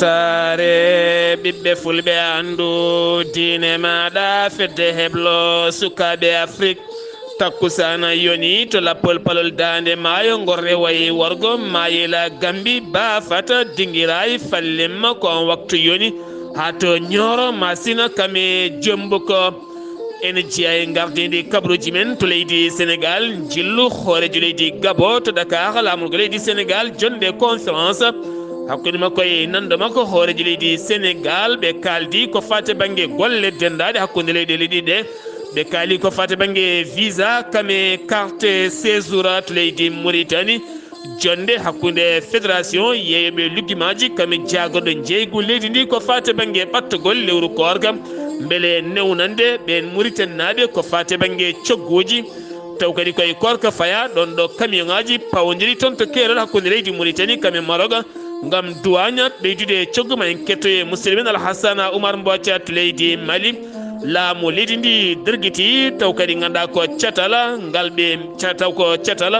weltare ɓiɓɓe fulɓe andu diine maɗa fedde heblo sukaɓe afrique takkusana yoni to lappol palol dande maayo gorre wayi worgo mayila gambi ba fata dinguirayi fallimma ko on waktu yoni ha to ñoro masina kame jombo ko ene jeeya e gardidi kabruji men to leydi sénégal jillu hoorejo leydi gabo to dakar lamorgo leydi sénégal jonde conférence hakkude makko e nando makko hoorejo leydi sénégal ɓe kaldi ko fate banggue golle dendade hakkude leyɗele ɗiɗe ɓe kaali ko fate banggue visa kame carte séjour to leydi mauritanie jonde hakkude fédération yeeyoɓe lugguimaji kame jaagoɗo jeygu leydi ndi ko fate banggue ɓattogol lewru korgam beele newnande ɓen mauritannaɓe ko fate banggue cogguji taw kadi koye korka faya ɗon ɗo camion ngaji pawodiri toon to keerol hakkude leydi mauritanie kame maroga gam duwaña ɓeydude coggu ma en kettoye musidɗo men alhassana oumar mbotia to leydi mali laamu leydi ndi derguiti taw kadi ganduɗa ko catala ngal ɓe taw ko catala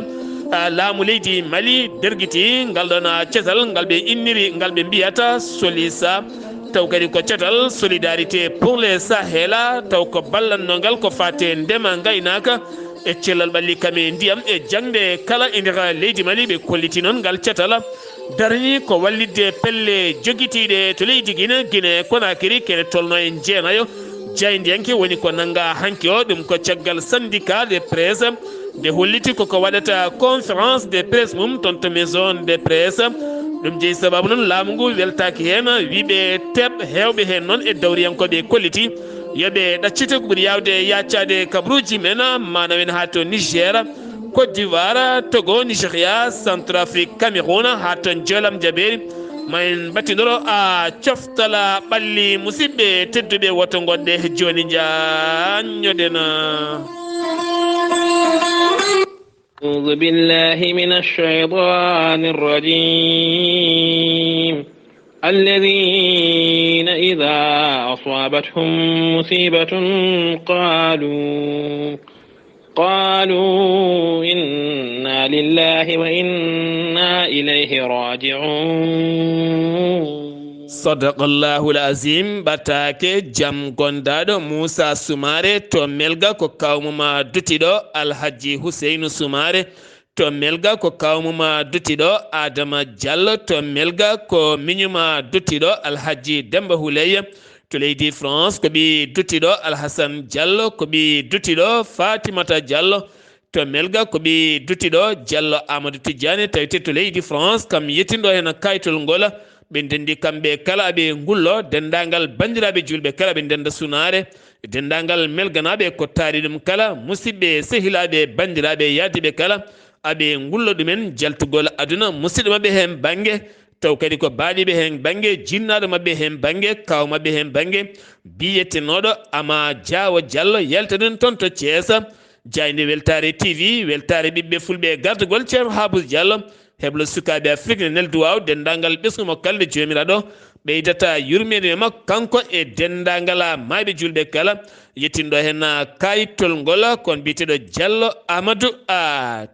laamu leydi mali derguiti ngal ɗon catal ngal ɓe inniri ngal ɓe mbiyata solisa taw kadi ko catal solidarité pour les sahela taw ko ballannogal ko fate ndema gaynaka e cellal ɓalli kame ndiyam e jangde kala e nder leydi mali ɓe kolliti noon ngal catala darni ko wallidde pelle joguitiɗe to leydi guine konakiri kene tolno e jeenayo jaydiyanke woni ko nanga hanki o ɗum ko caggal syndicat de presse nde holliti koko waɗata conférence de presse mum toon to maison de presse ɗum jeeyi sababu noon laamu ngu weltaki hen wiɓe teɓ hewɓe hen noon e dawriyankoɓe kolliti yoɓe ɗaccite ko ɓuuri yawde yaccade kabruji men manamen ha to niger côte d'ivoire togo nigéria centrafrique cameroun ha ton jolam jaɓeri ma en battinoro a coftala ɓalli musidɓe tedduɓe woto gonɗe joni jañoɗena أعوذ بالله من الشيطان الرجيم الذين إذا أصابتهم مصيبة قالوا إنا لله وإنا إليه راجعون صدق الله العظيم batake jam gondaɗo Moussa Soumaré to melga ko kawmuma dutiɗo Alhaji Husseinu Soumaré to melga ko kawmuma dutiɗo Adama Diallo to melga ko miñuma dutiɗo Alhaji Demba Houleye to leydi France ko ɓi dutiɗo Alhassane Diallo ko ɓi dutiɗo Fatimata Diallo to melga ko ɓi dutiɗo Diallo Amadou Tidiane tawite to leydi France kam yettindo hen kaytol ngol ɓe dendi kamɓe kala ɓe ngullo dendagal bandiraɓe julɓe kala ɓe denda sunare dendagal melganaɓe ko taari ɗum kala musidɓe sehilaɓe bandiraɓe yadiɓe kala aɓe ngullo ɗumen jaltugol aduna musidɗo mabɓe hen banggue taw kadi ko baaɗiɓe hen banggue jinnaɗo mabɓe hen banggue kaw mabɓe hen banggue biyettenoɗo Ama Diawo Diallo yalta ɗum toon to Thiés jayde weltare TV weltare ɓiɓɓe fulɓe gardugol ceerno Habous Diallo heblo sukaɓe afrique ne neldu waw dendagal ɓesgumo kalde jomiraɗo ɓeydata yurmede makko kanko e dendagal mayɓe julɓe kala yettinɗo hen kayitol ngol kon mbiteɗo Diallo Amadou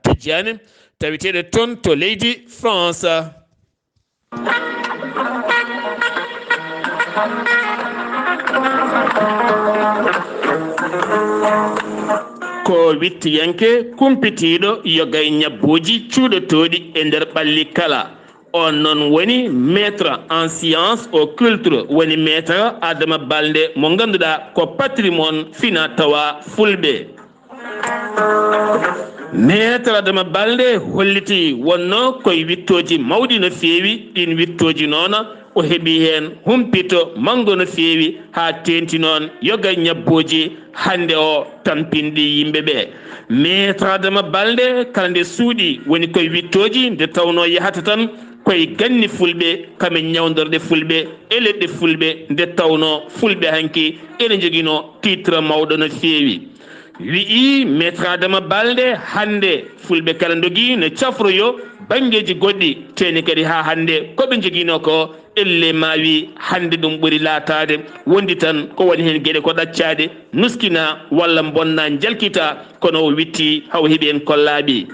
Tidiane tawiteɗo toon to leydi France ko wittiyanke kumpitiɗo yoga e ñabbuji cuuɗotoɗi e nder ɓalli kala on noon woni maître en science occulte woni maître Adama Balde mo ganduɗa ko patrimoine fina tawa fulɓe maître Adama Balde holliti wonno koye wittoji mawɗi no feewi ɗin wittoji noon o heeɓi hen humpito manggo no feewi ha tenti noon yoga ñabboji hande o tampinɗi yimɓeɓe maître Adama Balde kala nde suuɗi woni koye wittoji nde tawno yahata tan koye ganni fulɓe kame ñawdorde fulɓe e leɗɗe fulɓe nde tawno fulɓe hanki ene joguino titre mawɗo no feewi wii maître Adama Balde hande fulɓe kala dogui no cafroyo banggueji goɗɗi teni kadi ha hande koɓe joguino ko elle mawi hande ɗum ɓuuri laatade wondi tan ko woni hen gueɗe ko ɗaccade nuskina walla bonna jalkita kono o witti haw heeɓi en kollaɓi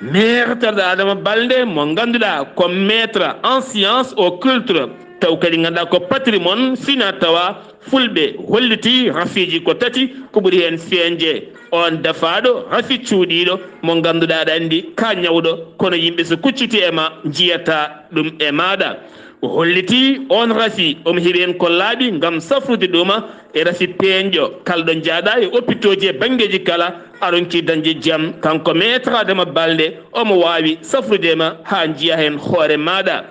maître Adama Balde mo ganduɗa ko maître en science occulte taw kadi ganda ko patrimoine fina tawa fulɓe holliti rafiji ko tati ko ɓuri hen feñje on dafaɗo rafi cuuɗiɗo mo ganduɗa aɗa andi ka ñawɗo kono yimɓe so kucciti e ma jiyata ɗum e maɗa o holliti on rafi omo heeɓi hen ko laaɓi gam safrude ɗuma e rafi peeñƴo kalɗo jaaɗa e hôpitaux ji e banggueji kala aronki dañde jaam kanko maître Adama Balde omo wawi safrudema ha jiiya hen hoore maɗa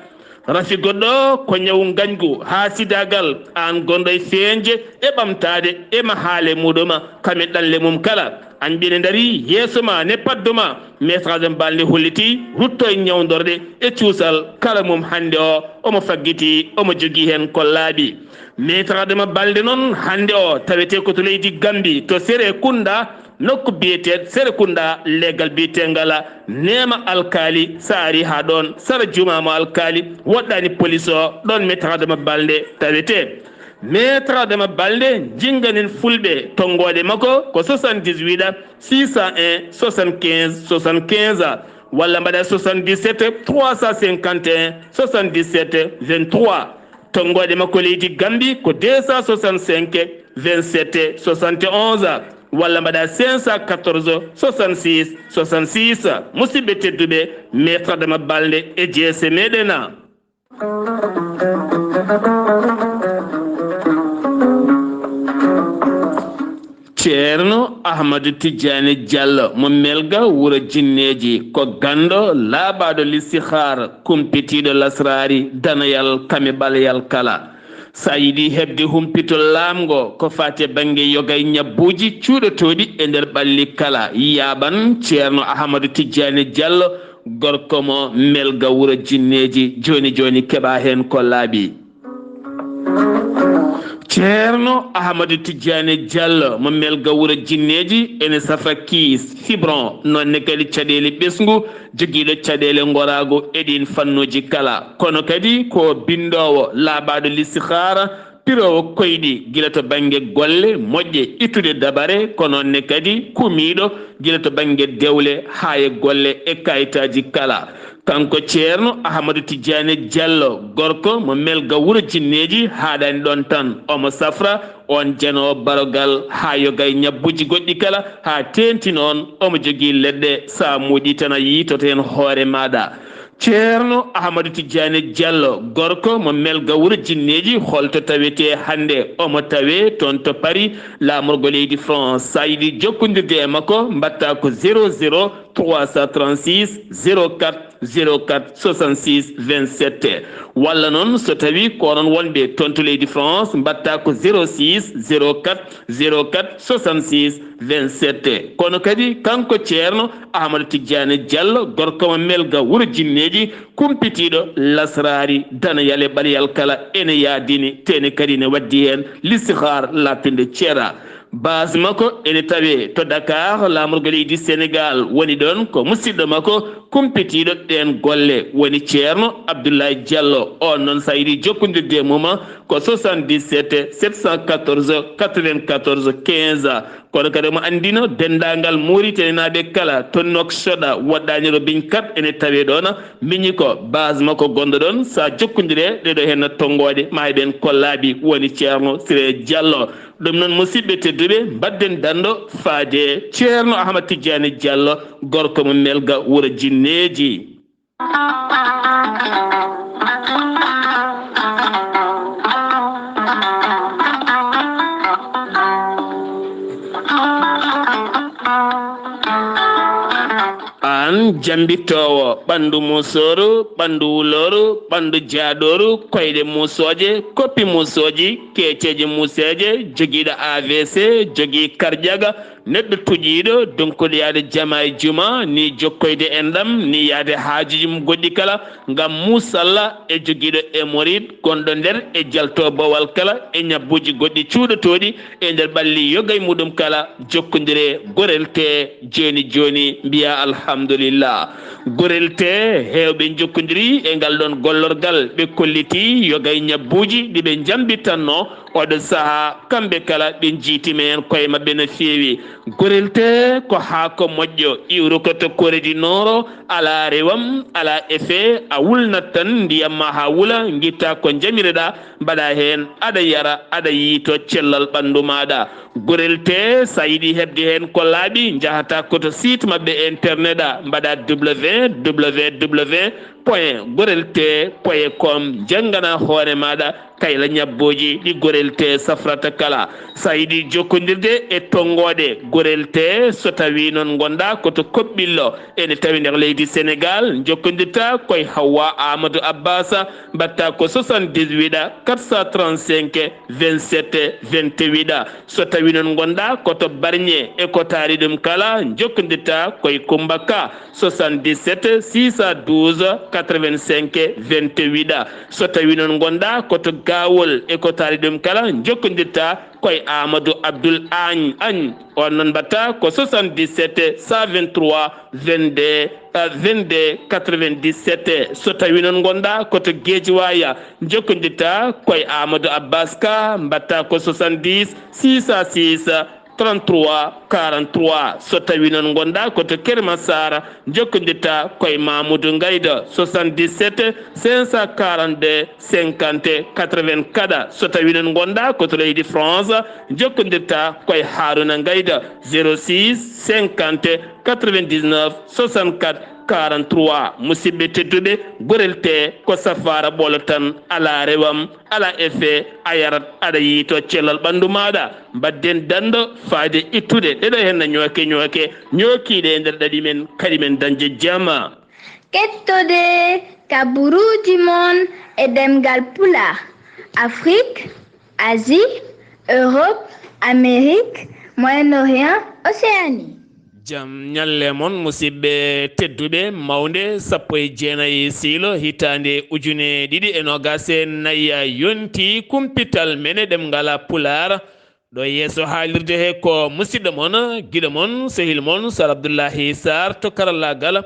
rafi goɗɗo ko ñawu gañgu ha sidagal an gonɗo e feeñje e ɓamtade ema haale muɗuma kamen ɗanle mum kala an ɓine daari yeeso ma ne padduma maître Adama Balde holliti rutto e ñawdorde e cuusal kala mum hande o omo faggiti omo jogui hen ko laaɓi maître Adama Balde noon hande o tawete ko to leydi Gambi to Séré Kunda nokku biyeteɗo Séré Kunda leggal biyetegala nema alkali sa ari ha ɗon sara jumamo alkali woɗɗani police o ɗon maître Adama Balde tawete maître Adama Balde jinganen fulɓe tonggode makko ko 78 601 75 75 walla mbaɗa 77 351 77 23 tonggode makko leydi Gambi ko 265 27 71 walla mbaɗa 514 66 66 musidɓe tedduɓe maître Adama Balde e jeese meɗena ceerno Ahmadou Tidiane Diallo mo melga wuro jinneji ko gando laaɓaɗo listihar kumpitiɗo lasrari danayal kame ɓalayal kala sa yiɗi hebde humpitol laamgo ko fate banggue yogay ñabbuji cuuɗotoɗi e nder ɓalli kala yaɓan ceerno Ahmadou Tidiane Diallo gorko mo melga wuro jinneji joni joni keɓa hen ko laaɓi ceerno Ahmadou Tidiane Diallo mo melga wuro jinneji ene safa kiis fibron nonne kadi caɗele ɓesgu joguiɗo caɗele gorago eɗin fannuji kala kono kadi ko bindowo laaɓaɗo listihara pirowo koyɗi guila to banggue golle moƴƴe ittude dabare ko nonne kadi kumiɗo guila to banggue dewle ha e golle e kayitaji kala kanko ceerno Ahmadou Tidiane Diallo gorko mo melga wuro jinneji haɗani ɗon tan omo safra on janowo barogal ha yogay ñabbuji goɗɗi kala ha tenti noon omo jogui leɗɗe sa muɗi tan a yitoto hen hoore maɗa ceerno Ahmadou Tidiane Diallo gorko mo melga wuro jinneji holto tawete hande omo tawe toon to Paris lamorgo leydi France sa yiɗi jokkodirde e makko mbatta ko 00 336 04 04 66 27 walla noon so tawi konon wonɓe toon to leydi France mbatta ko 06 04 04 66 27 kono kadi kanko ceerno Ahmadou Tidiane Diallo gorko mo melga wuro jinneji kumpitiɗo lasrari danayal e ɓalayal kala ene yaadini tene kadi ne waddi hen listihar lappinde ceera base makko ene tawe to Dakar lamorgo leydi Sénégal woni ɗon ko musidɗo makko kumpitiɗo ɗen golle woni ceerno Abdullaahi Diallo on noon sa yiɗi jokkodirde e muma ko 77 714 94 15 kono kadi mo andino dendagal Mauritanie naɓe kala to Nouakchott woɗɗaniro biñ 4 ene tawe ɗon miñi ko base makko gonɗo ɗon sa jokkodire ɗeɗo hen tonggode ma heɓen kollaɓi woni ceerno Siré Diallo ɗum noon musidɓe tedduɓe mbadden dando faade ceerno Ahmadou Tidiane Diallo gorko mo melga wuro jinneji an jambitowo ɓandu musoru ɓandu wuloru ɓandu jaaɗoru koyɗe musoje koppi musoji keeceje museje joguiɗo AVC jogui karƴaga neɗɗo tuƴiɗo donkuɗo yaade jama e juma ni jokkoyde enɗam ni yaade haajuji mum goɗɗi kala ngam musalla e joguiɗo hémorroïde gonɗo nder e jalto bowal kala e ñabbuji goɗɗi cuuɗotoɗi e nder ɓalli yogay muɗum kala jokkodire gorel te joni joni mbiya alhamdulillah gorel te hewɓe jokkodiri e ngal ɗon gollorgal ɓe kolliti yogay ñabbuji ɗiɓe jambitanno oɗo saaha kamɓe kala ɓe jiitime hen koye mabɓe no feewi gorel te ko haako moƴƴo iwru ko to Corée du Nord ala rewam ala efe a wulna tan ndiyam ma ha wula gitta ko jamireɗa mbaɗa hen aɗa yara aɗa yiito cellal ɓandu maɗa gurel te sa yiɗi hebde hen ko laaɓi jahata koto site mabɓe internet a mbaɗa www.gorelte.com jangana hoore maɗa kayla ñabboji ɗi gorel te safrata kala sa yiɗi jokkodirde e tongoɗe gorel te so tawi noon gonɗa koto koɓɓillo ene tawi nder leydi sénégal jokkodirta koye Hawa Amadou Abbasa mbatta ko 78 435 27 28 so tawi noon gonɗa koto Barñe e ko taari ɗum kala jokkodirta koye Kumbaka 77 612 85 28 so tawi noon gonɗa koto Gawol e ko taari ɗum kala jokkodirta koye Amadou Abdoul Agne on noon mbatta ko 77 123 22 97 so tawi noon gonɗa koto Guédiawaye jokkodirta koye Amadou Abbas Ka mbatta ko 70 606 33 43 so tawi noon gonɗa koto Kermassar jokkodirta koye Mamoudou Ngayda 77 542 50 84 so tawi noon gonɗa koto leydi France jokkodirta koye Harouna Ngayda 06 50 99 64 43 musidɓe tedduɓe gorel te ko safara ɓolo tan ala rewam ala efe a yarat aɗa yiito cellal ɓandu maɗa mbadden dando faade ittude ɗeɗo henna ñookiɗe e nder ɗaɗi men kadi men dañde jamma kettode kaburuji mon e ɗemngal pulaar Afrique, Asie, Europe, Amérique, Moyen-Orient, Océanie. Jam nyalle mon musidɓe tedduɓe mawnde 19 siilo hitande ujune ɗiɗi e nogase nayya yonti kumpital mene ɗemngal pulaar ɗo yeeso haalirde he ko musidɗo mon giɗo mon sehil mon Sar Abdullaahi Saar to karallagal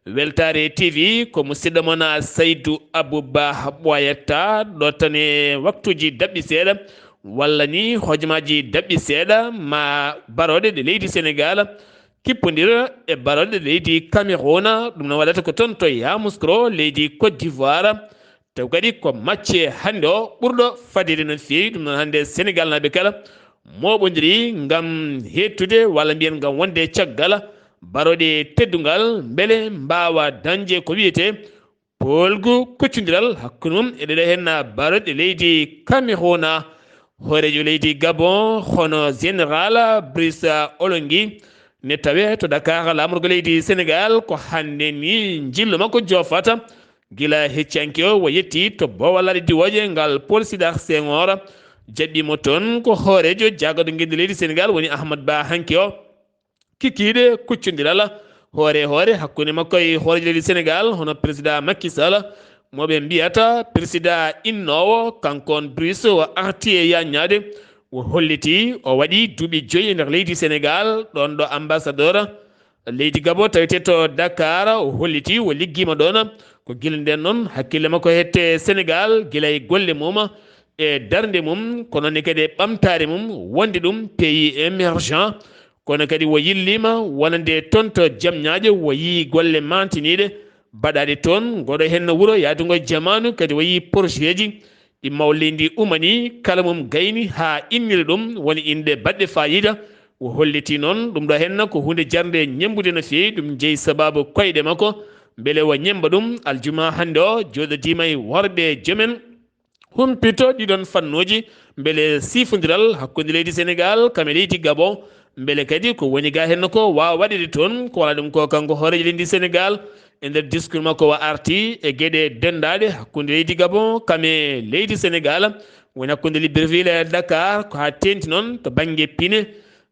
weltare TV ko musidɗo mon Saydou Abouba ɓoyetta ɗo tane waktuji dabɓi seeɗa walla ni hojomaji dabɓi seeɗa ma barode ɗe leydi Sénégal kippodira e barode leydi Cameroun ɗum no waɗata ko toon to Yamoussoukro leydi Côte d'Ivoire taw kadi ko macce hande o ɓurɗo fadide no feewi ɗum noon hande Sénégal naɓe kala moɓodiri gam hettude walla mbiyen gam wonde caggal barode teddungal beele mbawa dañde ko wiyete polgu koccodiral hakkude mum e ɗeɗo hen barode leydi Cameroun horejo leydi Gabon hono général Brice Olongui ne tawe to Dakar lamorgo leydi Sénégal ko hande ni jillo makko jofata gila heccanke o yetti to bowal diwoje ngal Paul Sédar Senghor jaɓɓimo toon ko hoorejo jagado guinde leydi Sénégal woni Ahmad Ba hanke o kikiɗe kuccodiral hoore hakkude makko e hoorejo leydi Sénégal hono président Macky Sall moɓe mbiyata président innowo kankon Brice o arti e yañade o holliti o waɗi duuɓi 5 e nder leydi Sénégal ɗon ɗo ambassadeur leydi Gabon tawete to Dakar o holliti o liggima ɗon ko guila nden noon hakkille makko hette Sénégal guila e golle mum e darde mum kono ne kadi ɓamtare mum wonde ɗum pays émergent kono kadi o yillima wonande toon to jamñaƴe o yi golle mantiniɗe baɗaɗe toon goɗo hen wuuro yaadugo jamanu kadi o yi projet ji ɗi mawlidi umani kala mum gayni ha innire ɗum woni inde baɗɗe fayida o holliti noon ɗum ɗo henna ko hunde jarde ñembude no feewi ɗum jeeyi sababu koyɗe makko beele o ñemba ɗum aljuma hande o joɗodima e worɓe joomen humpito ɗiɗon fannuji beele sifodiral hakkude leydi Sénégal kame leydi Gabon beele kadi ko woni ga henna ko wawa waɗede toon ko wala ɗum ko kanko hoorejo leydi Sénégal e nder discours makko o arti e gueɗe dendaɗe hakkude leydi Gabon kame leydi Sénégal woni hakkude Libreville e Dakar ko ha tenti noon to banggue Pine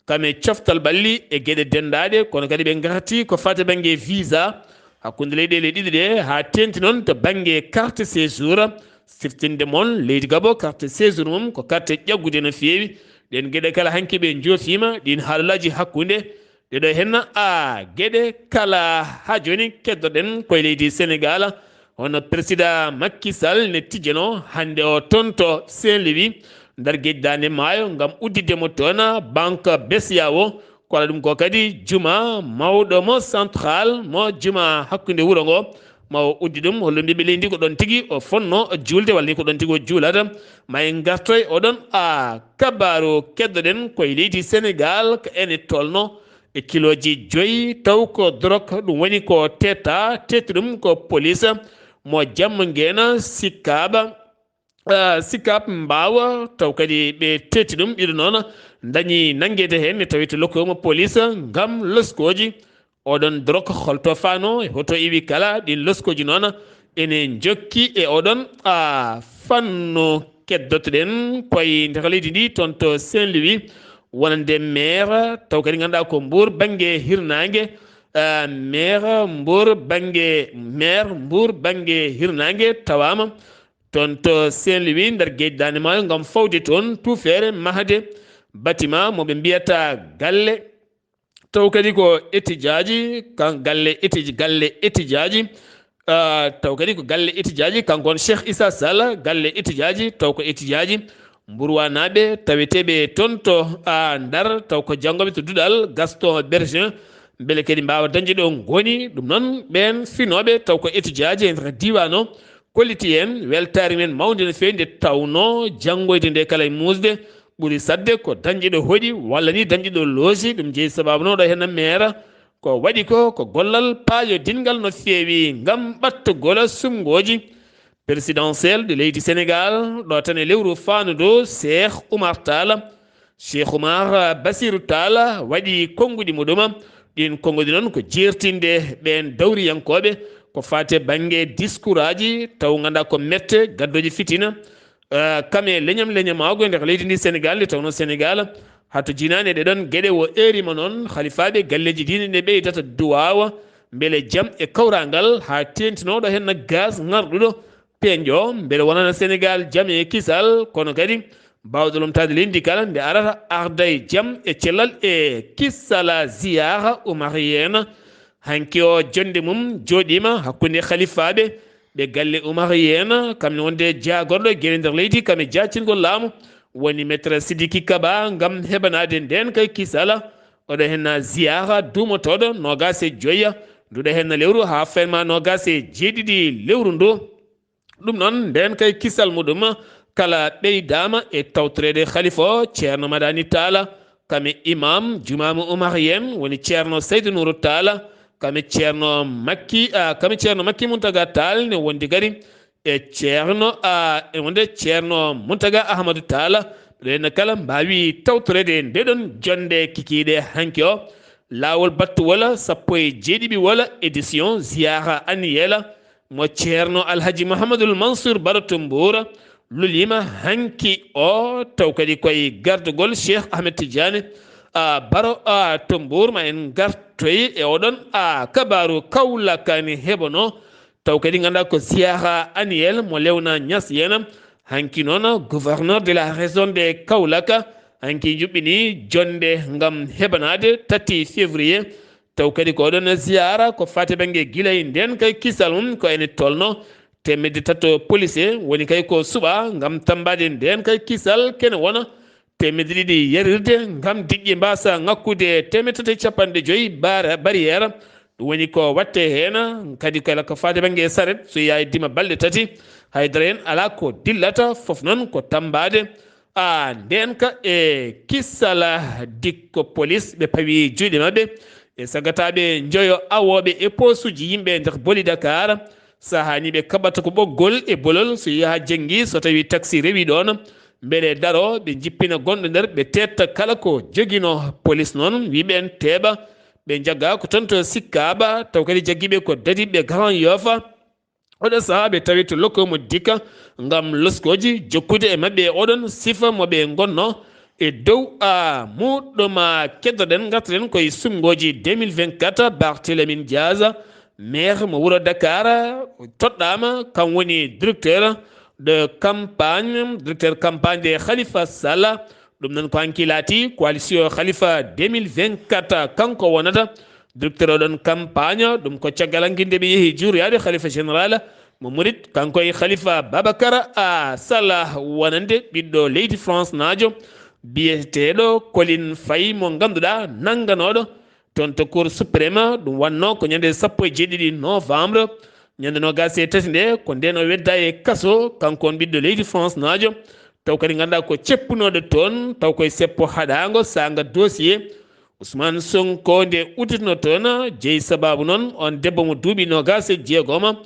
kame coftal balli e gueɗe dendaɗe kono kadi ɓe garti ko fate banggue visa hakkude leyɗele ɗiɗi ɗe ha tenti noon to banggue carte séjour siftinde moon leydi Gabon carte séjour mum ko carte ƴaggude no feewi ɗen gueɗe kala hanki ɓe jofima ɗin haalaji hakkude ɗeɗo henna gueɗe kala ha joni keddoɗen koye leydi Sénégal hono président Macky Sall ne tijjano hande o toon to Saint-Louis ndar gueƴdande maayo gam uddidemo toon banque BCEAO ko ala ɗum ko kadi juma mawɗo mo central mo juma hakkude wuro ngo ma uddi ɗum hollo mbiɓe leydi ko ɗon tigui o fonno julde walla ni ko ɗon tigui o juulata ma en gartoy oɗon kabaru keddoɗen koye leydi Sénégal ko ene tolno e kiloji 5 taw ko drok ɗum woni ko teta tetti ɗum ko police mo jamma guena sikkaɓa sikap mbawa taw kadi ɓe tetti ɗum ɓiɗo noon dañi nanguede hen ne tawi to lokkoyoma police gam loskoji oɗon drok holto fano e hoto iwi kala ɗin loskoji noon ene jokki e oɗon fanno keddotoɗen koye nder leydi ndi toon to Saint Louis wonande maire taw kadi ganduɗa ko Mbour banggue hirnangue maire Mbour banggue hirnangue tawama toon to Saint Louis nder gueji Dande Maayo gam fawde toon tufere mahde bâtiment moɓe mbiyata galle taw kadi ko étudiaji kan galle étudiaji taw kadi ko galle étudiaji kankon Cheikh Issa Sall galle étudiaji taw ko étudiaji Mbourwanaɓe taweteɓe toon to Ndar taw ko janggoɓe to Duɗal Gaston Berger beele kadi mbawa dañde ɗo goni ɗum noon ɓen finoɓe taw ko étudiaji e nder diwan o kolliti en weltari men mawde no fewi nde tawno janggoyde nde kala e musde ɓuuri sadde ko dañƴe ɗo hooɗi walla ni dañƴe ɗo loosi ɗum jeeyi sababu noon ɗo henna maire ko waɗi ko gollal paayo dingal no feewi ngam ɓattogol sumgoji présidentiel de leydi Sénégal ɗo tan e lewru fanudo Cheikh Oumar Bassirou Tall waɗi konguɗi muɗum ɗin konguɗi noon ko jertinde ɓen dawriyankoɓe ko fate banggue discours aji taw ganduɗa ko mette gaddoji fitina kame leñamago e nder leydi ndi Sénégal nde tawno Sénégal hato jinani ɗeɗon gueɗe o erima noon halifaɓe galleji dine ɗe ɓeydata duwawa beele jaam e kawragal ha tentinoɗo henna gaz garɗuɗo peñƴo beele wonana Sénégal jaam e kisal kono kadi bawɗo lomtade leydi kala nde arata arday jaam e cellal e kissala ziyara oumarienne hanki o jonde mum joɗima hakkude khalifaɓe ɓe galle oumarienne kamne wonde jagorɗo gueɗe nder leydi kamɓe jacingol laamu woni maître Sidiki Kaba gam heɓanade nden kay kisala oɗo henna ziyara dumotoɗo nogas e joyya nduɗo henna lewru ha ferma nogas e jeeɗiɗi lewru ndu ɗum noon nden kay kisal muɗum kala ɓeydama e tawtorede khalifa o ceerno Madani Tall kame imam jumamu oumarienne woni ceerno Seydou Nourou Tall kame ceerno Makki Muntaga Tall ne wondi kadi e ceerno Muntaga Ahmadou Tall ɓeɗo kala mbawi tawtorede ndeɗon jonde kikiɗe hanki o lawol battu wala sappo e jeeɗiɓi wala édition ziyara annuelle mo ceerno Alhaji Mouhamadoul Mansour Baro to Mbour lulima hanki o taw kadi koye gardugol Cheikh Ahmed Tidiane Baro to Mbour ma en gartoyi e oɗon kabaru kawlakani heɓano taw kadi ganduɗa ko ziyara annuelle mo lewna Niass yena hanki noon gouverneur de la région de Kaolack hanki juɓɓini jonde gam heɓanade 3 février taw kadi ko oɗon ziyara ko fate banggue guilay nden kay kisal mum ko ene tolno 3 policier woni kay ko suuɓa gam tambade nden kay kisal kene wona 2 yarirde gam diƴƴe mbasa ngakkude 350 barriére ɗum woni ko watte hen kadi kala ko fate banggue saret so yawi dima balɗe 3 haydara en ala ko dillata foof noon ko tambade nden ka e kissala dikko police ɓe pawi juuɗe mabɓe e sagataɓe joyo awoɓe e posuji yimɓe nder boli Dakar sahani ɓe kaɓata ko ɓoggol e bolol so yaha jangui so tawi taxi rewi ɗon beele daro ɓe jippina gonɗo nder ɓe tetta kala ko joguino police noon wiɓen teeɓa ɓe jagga ko tan to Sikkaɓa taw kadi jagguiɓe ko dadiɓe Grand Yoff oɗo saaha ɓe tawi to lokkomo dikka gam loskoji jokkude e mabɓe oɗon sifa moɓe gonno e dow muɗɗoma keddoɗen gartoɗen koye sumgoji 2024 Barthélémy Diaz maire mo wuuro Dakar toɗɗama kam woni directeur campagne de Khalifa Sall ɗum noon ko hanki laati coalition Khalifa 2024 kanko wonata directeur oɗon campagne ɗum ko caggal hankkinde ɓe yeehi juuroyade Khalifa général mo murid kanko e Khalifa Babacar Sall wonande ɓiɗɗo leydi France naajo biyeteɗo Colin Faye mo ganduɗa nangganoɗo toon to cour suprême ɗum wanno ko ñande 17 novembre ñande nogas e tati nde ko nden o wedda e kaso kanko on ɓiɗɗo leydi France naajo taw kadi ganduɗa ko ceppunoɗo toon taw koye seppo haɗago saga dossier Ousmane Sonko nde udditino toon jeeyi sababu noon on debbo mo duuɓi nogas e jeegoma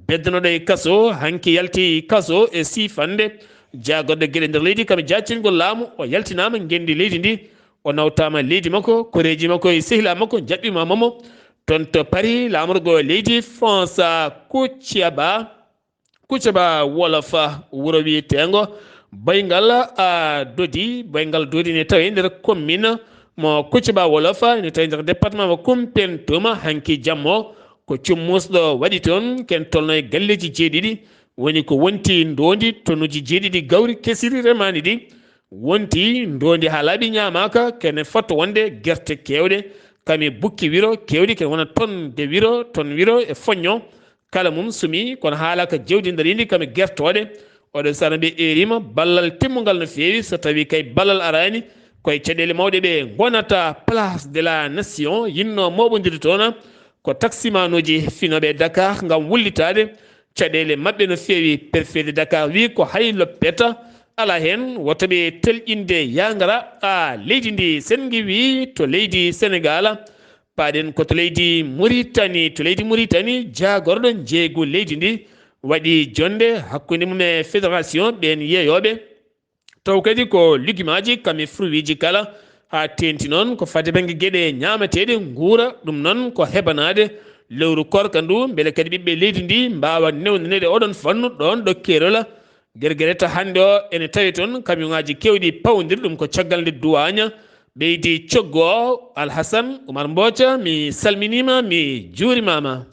beddanoɗo e kaso hanki yalti kaso e sifande jagoɗɗo gueɗe nder leydi kam jaccingol laamu o yaltinama gendi leydi ndi o nawtama leydi makko koreji makko e sehila makko jaɓɓima momo toon to Paris lamorgo leydi France Kuccaba wolof wuuro wiyetengo baygal dodi baygal dodi ne tawi nder commune mo Kuccaba wolof ne tawi nder département mo Kumpital hanki jammo ko cummusɗo waɗi toon ken tolno e galleji jeeɗiɗi woni ko wonti ndondi tonnuji jeeɗiɗi gawri kesiri remani ɗi wonti ndondi ha laaɓi ñamaka kene fotto wonde guerte kewɗe kami bukki wiro kewɗi kene wona ton wiro e foñño kala mum sumi kono haalaka jewdi nder indi kami guertoɗe oɗo sana ɓe erima ballal timmugal no fewi so tawi kay ballal arani koye caɗele mawɗe ɓe gonata place de la nation yinno moɓodiri toon ko taximanoji finoɓe Dakar gam wullitade caɗele mabɓe no fewi préfet de Dakar wi ko hay loppeta ala hen wotoɓe telƴinde yagara leydi ndi sen giwi to leydi Sénégal paɗen koto leydi Mauritanie jagorɗo jeeygu leydi ndi waɗi jonde hakkude mum e fédération ɓen yeeyoɓe taw kadi ko lijumaji kami fruit ji kala ha tenti noon ko fade banggue gueɗe ñamateɗe guura ɗum noon ko hebanade lewru korka ndu beele kadi ɓiɓɓe leydi ndi mbawa newnanede oɗon fannu ɗon ɗo keerola guerguereta hande o ene tawi toon camion ngaji kewɗi pawdiri ɗum ko caggal nde duwaña ɓeydi coggo Alhassane Oumar Mbotia mi salminima mi juurimama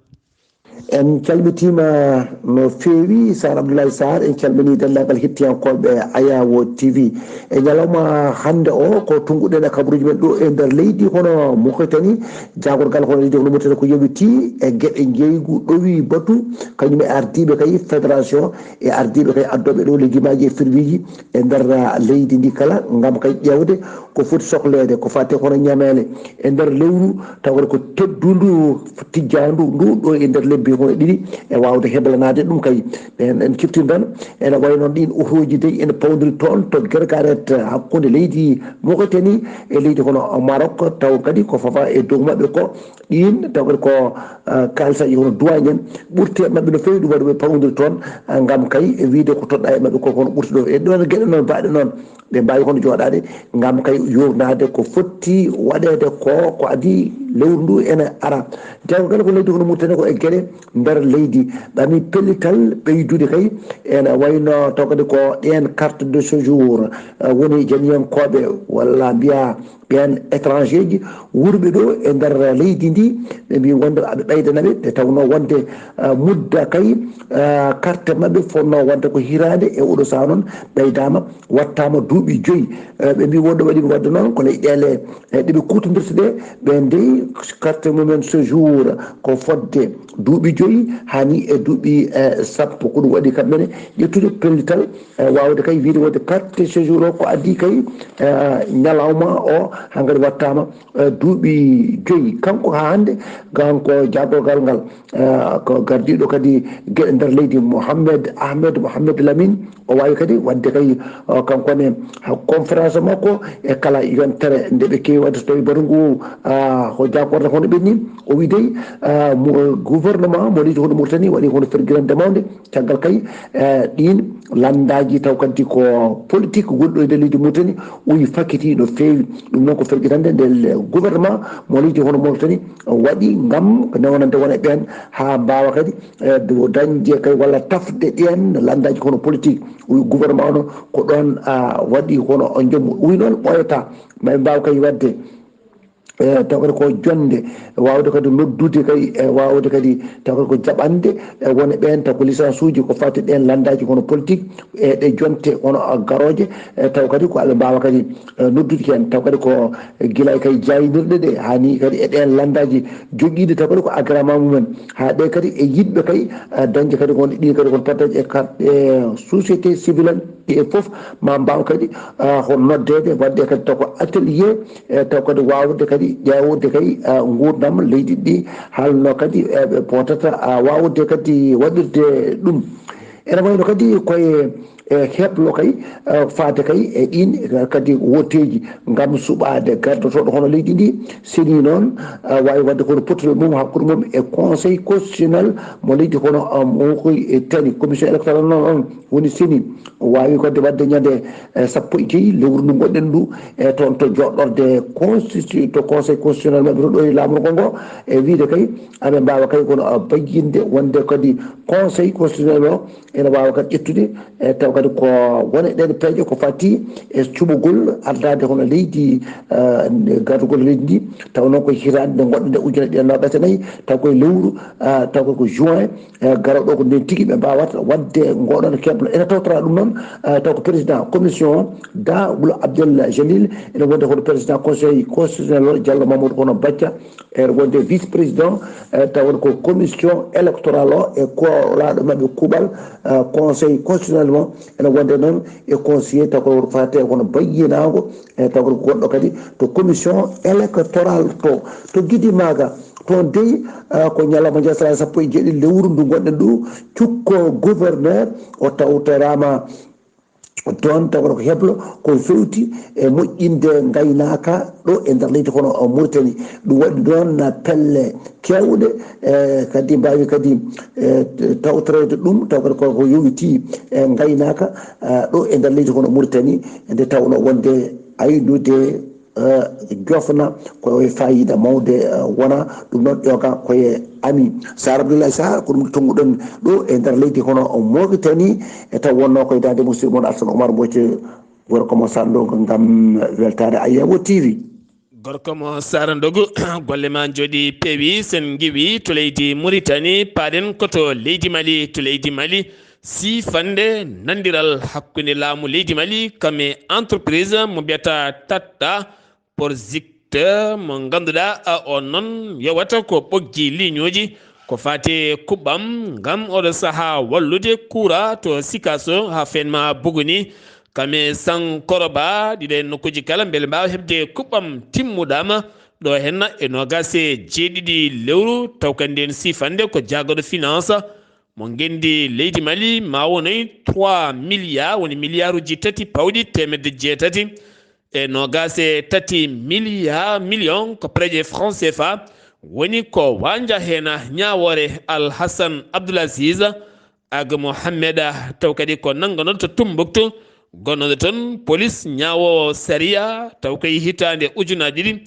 en calmitima no feewi Sar Abdullaahi Saar en calmini dendagal hettiyankoɓe Ayawo TV e ñalawma hande o ko tunguɗen e kabaruji men ɗo e nder leydi hono Mauritanie jagorgal hono leydi hono Mauritanie ko yewiti e gueɗe jeygu ɗowi batu kañum e ardiɓe kay fédération e ardiɓe kay addoɓe ɗo lijumaji e firwiji e nder leydi ndi kala gam kay ƴewde ko foti sohlede ko fate hono ñamele e nder lewru taw ko teddudu tijjandu ndu ɗo e nder lebbi hono ɗiɗi e wawde heblanade ɗum kay en ciftin tan ene way noon ɗin otoji de ene pawdiri toon to guergaret hakkude leydi Mauritanie e leydi hono Maroc taw kadi ko fafa e dow mabɓe ko ɗin taw kadi ko kalsaji hono duwañ en ɓurti mabɓe no fewi ɗum waɗi ɓe pawdiri toon gam kay wiide ko toɗɗa e mabɓe ko hono ɓurti ɗo e ɗon gueɗe noon mbaɗe noon ɓe mbawi hono joɗade gam kay yurnade ko fotti waɗede ko adi lewru ndu ene ara taw kala ko leydi hono Mauritanie ko e gueɗe nder leydi ɓami pellital ɓeydude kay ene wayno taw kadi ko ɗen carte de séjour woni janiyankoɓe walla mbiya ɓen étranger ji wurɓe ɗo e nder leydi ndi ɓe mbi wonde aɓe ɓeydanaɓe ɓe tawno wonde mudda kay carte mabɓe fonno wonde ko hirade e oɗo saha noon ɓeydama wattama duuɓi 5 ɓe mbi wonde waɗi wadde noon ko leyɗele ɗeɓe kutodirta ɗe ɓe ndeyi carte mumen séjour ko fodde duuɓi 5 hani e duuɓi sappo ko ɗum waɗi kamɓene ƴettude pellital wawde kay wiide wonde carte séjour o ko addi kay ñalawma o hankkadi wattama duuɓi 5 kanko ha hande kanko jagorgal ngal ko gardiɗo kadi gueɗe nder leydi Mohamed Lamine o wawi kadi wadde kay kankone conférence makko e kala yontere nde ɓe kewi wadde so tawi batu ngu ko jagorda hono ɓenni o wi dey gouvernement mo leydi hono Mauritanie waɗi hono ferguirande mawde caggal kay ɗin landaji taw kadi ko politique gonɗo e nder leydi Mauritanie oyi fakkiti no fewi ɗum noon ko ferguirande nde gouvernement mo leydi hono Mauritanie waɗi gam newnande wona ɓen ha mbawa kadi dañde kay walla tafde ɗen landaji hono politique gouvernement no ko ɗon waɗi hono joom wi noon ɓoyata maɓe mbawa kay wadde taw kadi ko jonde wawde kadi noddude kay wawde kadi taw kadi ko jaɓande wona ɓen taw ko licence uji ko fati ɗen landaji hono politique e ɗe jonte hono garoje taw kadi ko aɓe mbawa kadi noddude hen taw kadi ko guilay kay jayinirɗe ɗe hani kadi e ɗen landaji joguiɗe taw kadi ko agrément mumen ha ɗe kadi e yiɗɓe kay dañde kadi gon ɗi kadi kon partage e carte société civile e fof ma mbaw kadi hon noddede wadde kadi taw ko atelier taw kadi wawde kadi ƴewde kadi gurdam leydi ɗi halno kadi ɓe potata wawde kadi waɗirde ɗum ene wayno kadi koye heblo kay faade kay e ɗin kadi woteji gam suɓade gardotoɗo hono leydi ndi seni noon wawi wadde kono pottude mum hakkude mum e conseil constitutionnel mo leydi kono mokoy tani commission électoral noon on woni seni wawi kodde wadde ñande sappo e joyyi lewru ndu gonɗen ndu e toon to joɗɗorde to conseil constitutionnel maɓɓe to ɗo e laamugo ngo e wiide kay aɓe mbawa kay kono bayyinde wonde kadi conseil constitutionnel o ene wawa kadi ƴettude taw kadi ko wone ɗen peeje ko fati e cuɓugol ardade hono leydi gardugol leydi ndi taw noon koye hitande nde goɗɗo nde ujune ɗiɗi nogas e nayyi taw koye lewru taw koye ko juin garoɗo ko nden tigui ɓe mbawata wadde ngoɗon keblo ene tawtora ɗum noon taw ko président commission da wulo Abdoul Jalil ene wonde kono président conseil constitutionnel Diallo Mamadou kono Bacca ene wonde vice président taw ko commission électoral o e kolaɗo mabɓe kuuɓal conseil constitutionnel mo ene wonde noon e conseiller taw ko fate kono bayyinago taw ko goɗɗo kadi to commission électoral to guidi maga toon dey ko ñalawma jasara sappo e jeeɗiɗi lewru ndu gonɗen ɗu cukko gouverneur o tawtorama toon tawata ko heblo ko fewti e moƴƴinde gaynaka ɗo e nder leydi kono Mauritanie ɗum waɗi ɗon pelle kewɗe kadi mbawi kadi tawtorede ɗum taw kadi ko yowiti e gaynaka ɗo e nder leydi kono Mauritanie nde tawno wonde aynude jofna koye fayida mawde wona ɗum noon ƴoga koye ami Saar Abdullaahi Saar ko ɗum tonguɗen ɗo e nder leydi kono Mauritanie e taw wonno koye dande musidɗo moon Alassane Oumar Mbodje gorko mo Sandogo gam weltare Ayawo TV. gorko mo Sarandogo golle ma jooɗi peewi sen giwi to leydi Mauritanie paɗen koto leydi Mali to leydi Mali si fande nandiral hakkude laamu leydi Mali kame entreprise mo mbiyata tatta projecteur mo ganduɗa o noon yewata ko ɓoggi ligne uji ko fate kuɓɓam gam oɗo saaha wallude courant to Sikasso ha fenma Buguni kame Sankoroba ɗiɗe nokkuji kala beele mbawa hebde kuɓɓam timmuɗama ɗo henna e nogase jeeɗiɗi lewru taw kandi en sifande ko jaggoɗo finance mo gendi leydi Mali ma wonoy 3 milliards woni milliard uji tati pawɗi temedde jeetati e nogase tati million ko préje franc CFA woni ko wanja hena ñawore Alhassane Abdoulaziz aga Mohamed taw kadi ko nangganoɗo to Tombouctou gonnoɗo toon police ñawowo saria taw koye hitande ujunaji ɗiɗi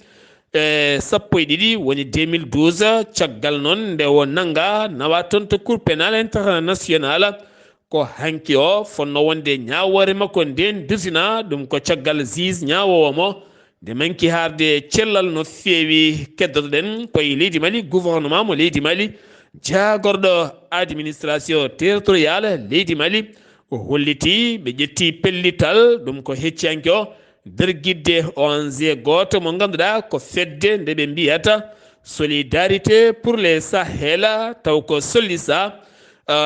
e sappo e ɗiɗi woni 2012 caggal noon nde o nanga nawa toon to cour pénal international ko hanki o fonno wonde ñawore makko nden dusina ɗum ko caggal juge ñawowo mo nde manki harde cellal no feewi keddotoɗen koye leydi Mali gouvernement mo leydi Mali jagorɗo administration territorial leydi Mali o holliti ɓe ƴetti pellital ɗum ko hecciyanke o nder guidde ONG goto mo ganduɗa ko fedde nde ɓe mbiyata solidarité pour les Sahel taw ko Solisa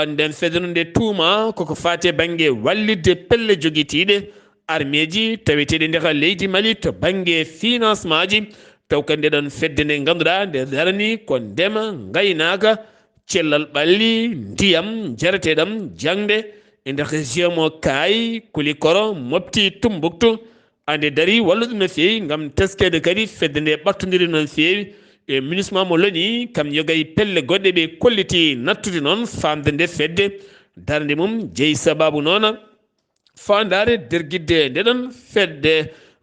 nden fedde no nde tuuma koko fate banggue wallidde pelle joguitiɗe armeji taweteɗe ndeka leydi Mali to banggue financement ji taw kandi ɗon fedde nde ganduɗa nde darani ko ndema gaynaka cellal ɓalli ndiyam jarateɗam jangde e nder région mo Kaay Kulikoro mofti Tombouctou ande dari walluɗum no feewi gam teskede kadi fedde nde ɓattodiri noon feewi e munusma mo loni kam yogay pelle goɗɗe ɓe kolliti nattude noon famde nde fedde darde mum jeeyi sababu noon fandare nder guidde ndeɗon fedde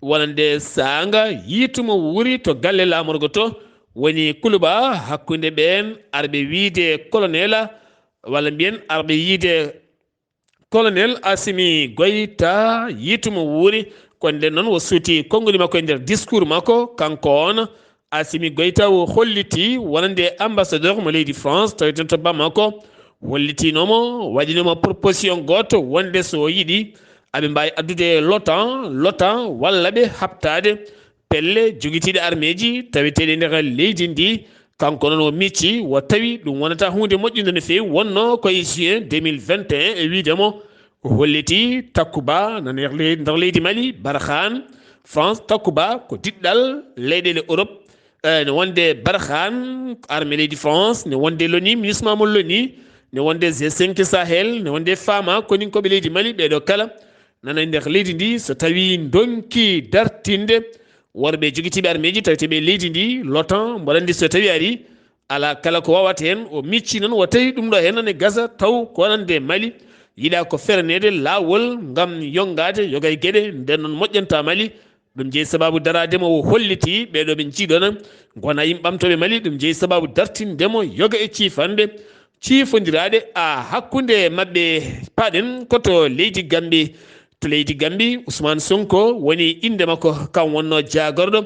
wonande sanga yiitumo wuuri to galle lamorgo to woni kuluba hakkude ɓen arɓe wiide colonel walla mbiyen arɓe yiide colonel Assimi Goïta yiitumo wuuri ko nden noon o suuti konnguli makko e nder discours makko kanko on Assimi Goïta o holliti wonande ambassadeur mo leydi France taweten to Bamako hollitinomo waɗinomo proposition goto wonde so yiɗi aɓe mbawi addude l'OTAN walla ɓe habtade pelle joguitiɗe armeji taweteɗe nder leydi ndi kanko noon o micci o tawi ɗum wonata hunde moƴƴude no fewi wonno koye juin 2021 e wiidemo holliti takkuba nan nder leydi Mali Barkhane France takkuba ko diɗɗal leyɗele Europe ne wonde Barkhane armée leydi France ne wonde l'ONU ministre mo l'ONU ne wonde G5 Sahel ne wonde fama koninkoɓe leydi Mali ɓeɗo kala nana nder leydi ndi so tawi donki dartinde worɓe jogitiɓe armeji taweteɓe leydi ndi l'OTAN mboɗandi so tawi ari ala kala ko wawata hen o micci noon o tawi ɗum ɗo hen ne gasa taw ko wonande Mali yiɗa ko fernede lawol gam yongade yogay gueɗe nden noon moƴƴanta Mali ɗum jeeyi sababu darademo o holliti ɓeɗo ɓe jiiɗona gona yimɓe ɓamtoɓe Mali ɗum jeeyi sababu dartindemo yoga e ciifande ciifodiraɗe hakkude mabɓe paɗen koto leydi Gambie to leydi Gambie Ousmane Sonko woni inde makko kam wonno jagorɗo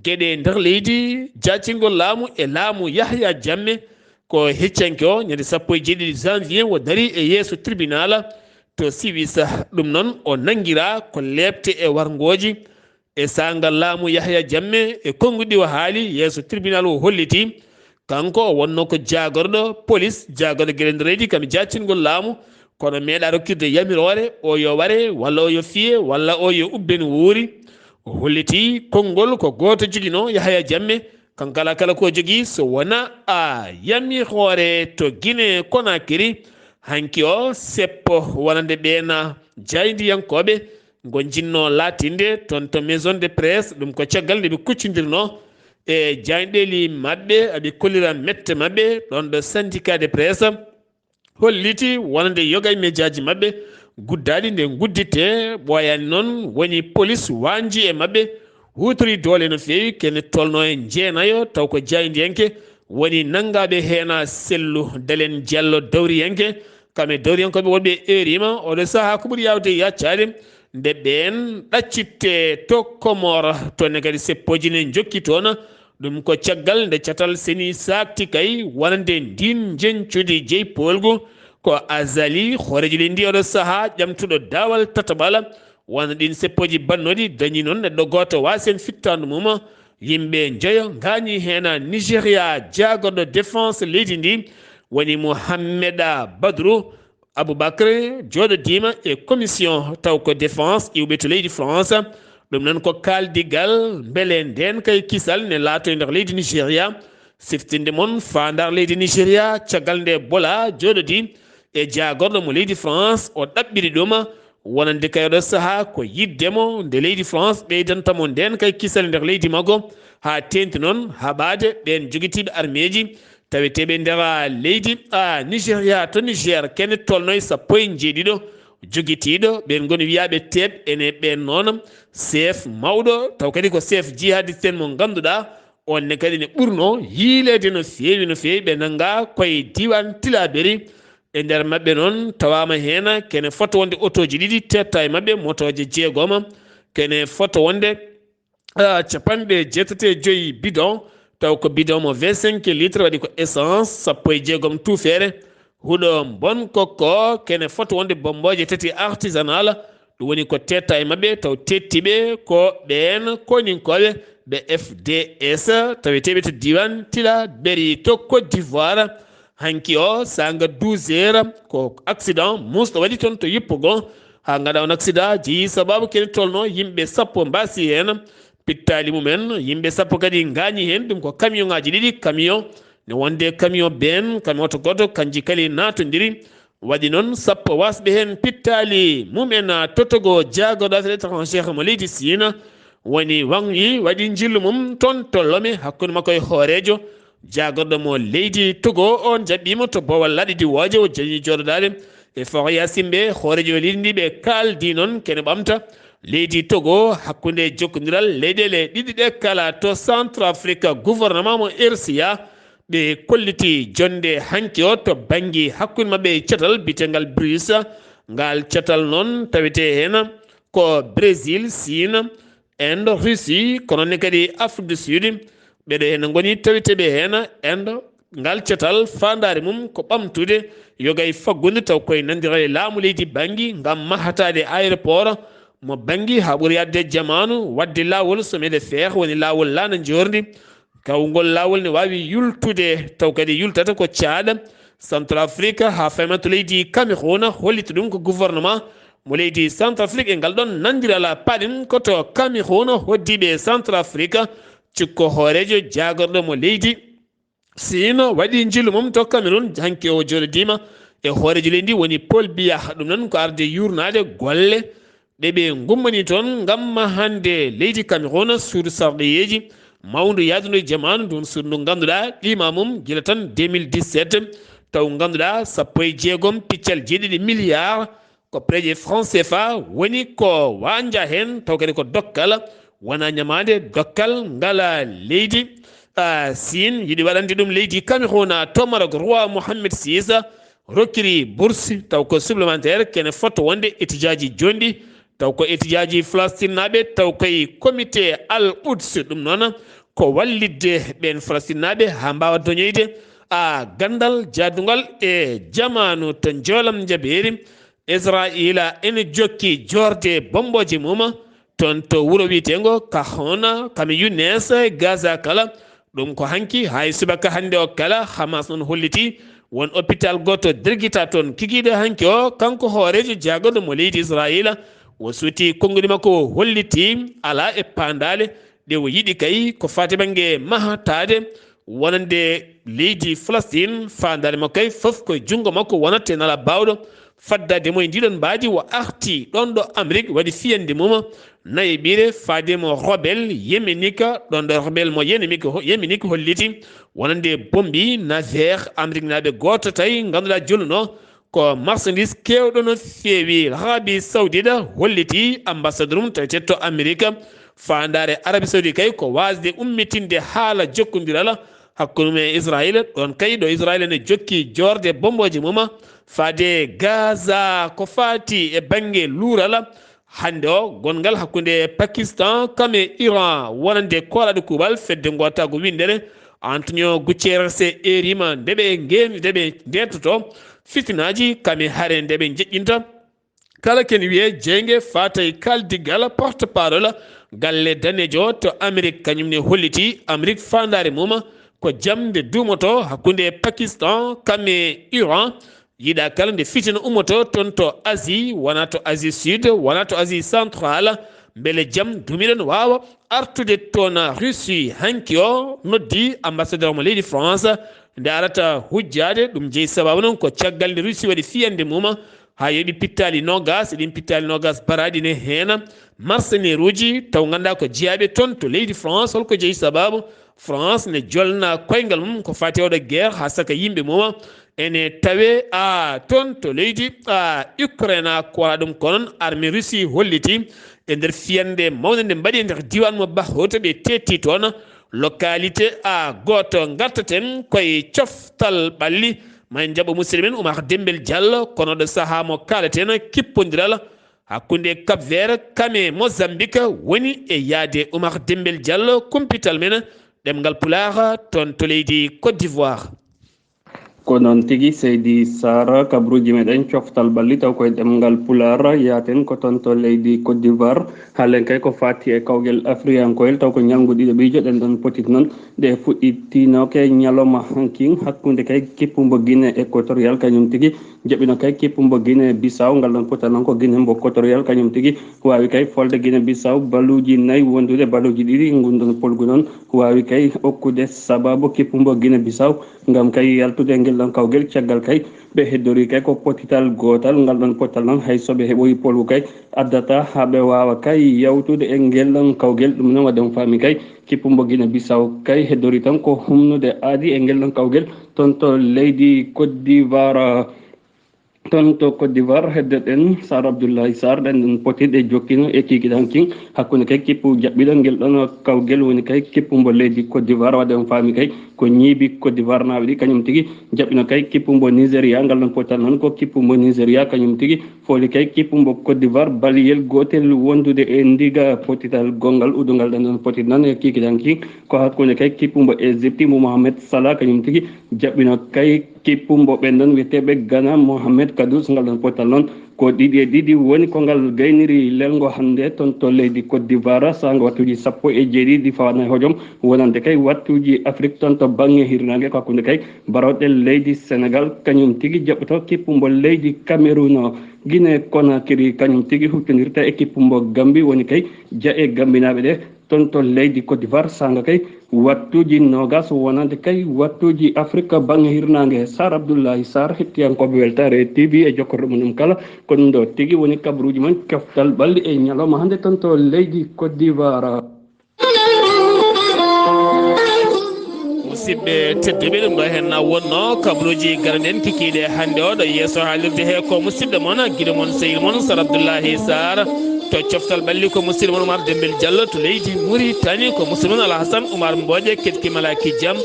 gueɗe nder leydi jaccingol laamu e laamu Yahya Jammeh ko heccanke o ñande 17 janvier o dari e yeeso tribunal to Siwisa ɗum noon o nanguira ko lebte e wargoji e sangal laamu Yahya Jammeh e konguɗi o haali yeeso tribunal o holliti kanko o wonno ko jagorɗo police jagorɗo gueɗe nder leydi kam jaccingol laamu kono meeɗa rokkirde yamirore o yo ware walla o yo fiye walla o yo ubbe no wuuri o holliti konngol ko goto jogino Yahya Jammeh kankala kala ko jogui so wona yamirore to Guinée Conakry hanki o seppo wonande ɓeena jaydiyankoɓe go jinno latinde toon to maison de presse ɗum ko caggal nde ɓe kuccodirno e jayɗeli mabɓe aɓe kollira mette mabɓe ɗon ɗo syndicat de presse holliti wonande yoga e médiaji mabɓe guddaɗi nde guddite ɓoyani noon woni police wanji e mabɓe hutori doole no fewi kene tolno e jeenayo taw ko jaydiyanke woni nangaɓe heena sellu Dalen Diallo dawriyanke kame dawriyankoɓe wonɓe erima oɗo saaha ko ɓuuri yawde yaccade nde ɓen ɗaccitte to Comore toonne kadi seppoji ne jokki toon ɗum ko caggal nde catal seni sakti kay wonande ndin jencude jeyi polgu ko azali hooreji ɗi ndi oɗo saaha ƴamtuɗo dawal tataɓala wona ɗin seppoji bannoɗi dañi noon neɗɗo goto wasen fittandu mum yimɓe jeeyo gañi hen Nigéria jagorɗo défense leydi ndi woni Mouhammeda Badrou Aboubacry joɗodima e commission taw ko défense iwɓe to leydi France ɗum noon ko kaldigal beele nden kay kisal ne laato e nder leydi Nigéria siftinde moon fandar leydi Nigéria caggal nde Bola joɗodi e jagorɗo mo leydi France o ɗaɓɓiri ɗum wonande kay oɗo saaha ko yiddemo nde leydi France ɓeydantamo nden kay kisal nder leydi maggo ha tenti noon haɓade ɓen joguitiɓe armeji taweteɓe nder leydi Nigéria to Niger kene tolnoye 17 joguitiɗo ɓen goni wiyaɓe teɓ ene ɓen noon chef mawɗo taw kadi ko chef jihadiste en mo ganduɗa onne kadi ne ɓurno yiilede no fewi ɓe nanga koye diwan Tilaberi e nder mabɓe noon tawama hen kene foto wonde autoji ɗiɗi tetta e mabɓe motoje 6 kene foto wonde capanɗe 75 bidon taw ko bidon mo 25 litres waɗi ko essence 16 tufere huuɗo bon kokko kene foto wonde bomboje 3 artisanal ɗum woni ko tetta e mabɓe taw tettiɓe ko ɓen koninkoɓe ɓe FDS taweteɓe to diwan Tilaberi to Côte d'Ivoire hanki o sanga 12 heures ko accident musɗo waɗi toon to yippugo ha gaɗa on accident jeeyi sababu kene tolno yimɓe 10 mbasi hen pittali mumen yimɓe 10 kadi gañi hen ɗum ko camion ngaji ɗiɗi camion ne wonde camion ben camion to goto kanji kali natodiri waɗi noon 10 wasɓe hen pittali mumen totogo jagorɗo affaire étrangère mo leydi Sina woni wangi waɗi jillu mum toon to Lomé hakkude makko e hoorejo jagorɗo mo leydi Togo on jaɓɓima to bowal laɗɗi wooje o jañi joɗoɗade e foko yasimɓe hoorejo leydi ndi ɓe kaldi noon kene ɓamta leydi Togo hakkude jokkodiral leyɗele ɗiɗi ɗe kala to Centrafrique gouvernement mo RCA ɓe kolliti jonde hanki o to banggue hakkude mabɓe catal bitegal BRICS ngal catal noon tawete hen ko Brésil Chine Inde Russie kono ne kadi Afrique du Sud ɓeɗo hen goni taweteɓe hen Inde ngal catal fandare mum ko ɓamtude yogay faggude taw koye nandira e laamu leydi Bangui ngam mahatade aéroport mo Bangui ha ɓuuri yadde jamanu wadde lawol sommet de fer woni lawol lana jordi kawgol lawol ne wawi yultude taw kadi yultata ko caɗa Centrafrique ha faymato leydi Cameroun holliti ɗum ko gouvernement mo leydi Centrafrique e ngal ɗon nandirala paɗin koto Cameroun hoddiɓe Centrafrique cikko hoorejo jagorɗo mo leydi sino waɗi jillu mum to Cameroun hanki o joɗodima e hoorejo leydi woni Paul Biya ɗum noon ko arde yurnade golle ɗe ɓe gummani toon gamma hande leydi Cameroun suudu sarɗoyeji mawndu yaaduno jamanu ɗum suudu ndu ganduɗa qima mum guila tan 2017 taw ganduɗa 16,7 milliards ko preje franc CFA woni ko wanja hen taw kadi ko dokkal wona ñamade dokkal ngala leydi Sine yiɗi waɗande ɗum leydi Cameroun to Maroc roi Mohammed VI rokkiri bourse taw ko supplémentaire kene fotto wonde étudiaji jonɗi taw ko étudiaji Palestine naɓe taw koye comité Al Quds ɗum noon ko wallidde ɓen Palestine naɓe ha mbawa dañoyde gandal jaddugal e jamanu to joolam jaɓeri Israila ene jokki jorde bomboje mum toon to wuuro wiyetego Kahona kame Younes Gaza kala ɗum ko hanki hay subaka hande o kala Hamas noon holliti won hôpital goto dirguita toon kikiɗe hanki o kanko hoorejo jagoɗo mo leydi Israila o suuti konngudi makko holliti ala e pandale ɗe o yiɗi kay ko fati banggue mahatade wonande leydi Palestine fandare makko kay foof koye junggo makko wonate nala bawɗo faddade mo e ndiɗon mbaadi o arti ɗon ɗo Amérique waɗi fiyande mum nayi ɓiire faademo rebelle yéménique ɗon ɗo rebelle mo yéménique holliti wonande bombi navire Amérique naɓe goto tawi ganduɗa jolluno ko marchandise kewɗo no feewi Arabie Saoudite holliti ambassadeur mum tawi tetto Amérique fandare Arabie Saoudite kay ko wasde ummitinde haala jokkodiral hakkude mum e Israël ɗon kay ɗo Israël ne jokki jorde bomboje mum faade Gaza ko fati e banggue luural hande o gongal hakkude Pakistan kame Iran wonande koraɗo kuuɓal fedde gotago windere Antonio Guterres erima ndeɓe ndetoto fitinaji kame hare ndeɓe jeƴƴinta kala ken wiye jeygue fatay kaldigal porte parole galle danejo to Amérique kañumne holliti Amérique fandare mum ko jamde dumoto hakkude Pakistan kame Iran yiɗa kala nde fitina ummoto toon to Asie wona to Asie sud wona to Asie centrale beele jaam dumiɗen wawa artude toon Russie hanki o noddi ambassadeur mo leydi France nde arata hujjade ɗum jeeyi sababu noon ko caggal nde Russie waɗi fiyande mum ha yeeɓi pittali nogas eɗin pittali nogas baraɗi ne hen mercenaire uji taw ganduɗa ko jeeyaɓe toon to leydi France holko jeeyi sababu France ne jolna koyngal mum ko fati oɗo guerre ha saka yimɓe mum ene tawe toon to leydi Ukraine ko waɗa ɗum ko noon armée Russie holliti e nder fiyande mawde nde mbaɗi e nder diwan mo Bahoto ɓe tetti toon localité goto gartaten koye coftal ɓalli ma en jaɓo musidɗo men Oumar Dembel Diallo kono ɗo saaha mo kalaten kippodiral hakkude Cap Vert kame Mozambique woni e yaade Oumar Dembel Diallo kumpital men ɗemngal pulaar toon to leydi Côte d'Ivoire. ko noon tigi Seydi Sara kabruji meɗen coftal balli taw koye ɗemngal pulaar yaten ko toon to leydi Côte d'Ivoire halen kay ko fati e kawgel afriyankoyel taw ko ñalnguɗiɗo ɓijo ɗen ɗon potit noon ɗe fuɗɗitinoke ñaloma hankin hakkude kay kippumbo Guinée équatorial kañum tigi jaɓino kay kippumbo Guinée Bissau ngal ɗon pota noon ko Guinée mbo équatorial kañum tigi wawi kay folde Guinée Bissau baluji nayyi wondude baluji ɗiɗi gunɗon polgu noon wawi kay hokkude sababu kippumbo Guinée Bissau ngam kay yaltude ngel ɗon kawgel caggal kay ɓe heddori kay ko potital gotal ngal ɗon potal noon hay soɓe heɓoyi polgu kay addata ha ɓe wawa kay yawtude e ngel ɗon kawgel ɗum noon waɗen faami kay kippumbo Guinée Bissau kay heddori tan ko humnude aadi e ngel ɗon kawgel toon to leydi Côte d'Ivoire toon to Côte d'Ivoire heddeɗen Sar Abdullaahi Saar ɗen ɗon potiɗe jokkino e kikiɗankin hakkude kay kippu jaɓɓiɗo ngel ɗon kawgel woni kay kippumbo leydi Côte d'Ivoire waɗen faami kay ko ñiibi Côte d'Ivoire naaɓe ɗi kañum tigi jaɓɓino kay kippumbo Nigéria ngal ɗon potal noon ko kippumbo Nigéria kañum tigi fooli kay kippumbo Côte d'Ivoire baliyel gotel wondude e ndiga potital gongal udungal ɗen ɗon potit noon e kikiɗankin ko hakkude kay kippumbo Égypte mo Mohamed Salah kañum tigi jaɓɓino kay kippumbo ɓen ɗon wiyeteɓe Ghana Mohamed Kudus ngal ɗon potal noon ko ɗiɗi woni kongal gayniri lelgo hande toon to leydi Côte d'Ivoire sanga wattuji 17 fawanayi hojom wonande kay wattuji Afrique toon to banggue hirnangue ko hakkude kay baroɗe leydi Sénégal kañum tigui jaɓɓoto kippumbo leydi Cameroun Guinée Conakry kañum tigui huttodirta équipe mbo Gambie woni kay ja e gambinaɓe ɗe toon to leydi Côte d'Ivoire sanga kay wattuji nogas wonande kay wattuji Afrique banggue hirnangue Sar Abdullaahi Saar hettiyankoɓe weltare TV e jokkorde mum kala kono ɗo tigui woni kabaruji men coftal ɓalli e ñalawma hande toon to leydi Côte d'Ivoire. musidɓe tedduɓe ɗum ɗo henna wonno kabaruji garanɗen kikiɗe hande o ɗo yesso haalirde he ko musidɗo moon guiɗo moon sehil moon Sar Abdullaahi Saar to coftal ɓalli ko musidɗo moon Oumar Dembel Diallo to leydi Mauritanie ko musidɗo moon Alhassane Oumar Mbodje ketki malaki jaam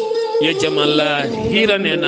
yo jaam Allah hiran en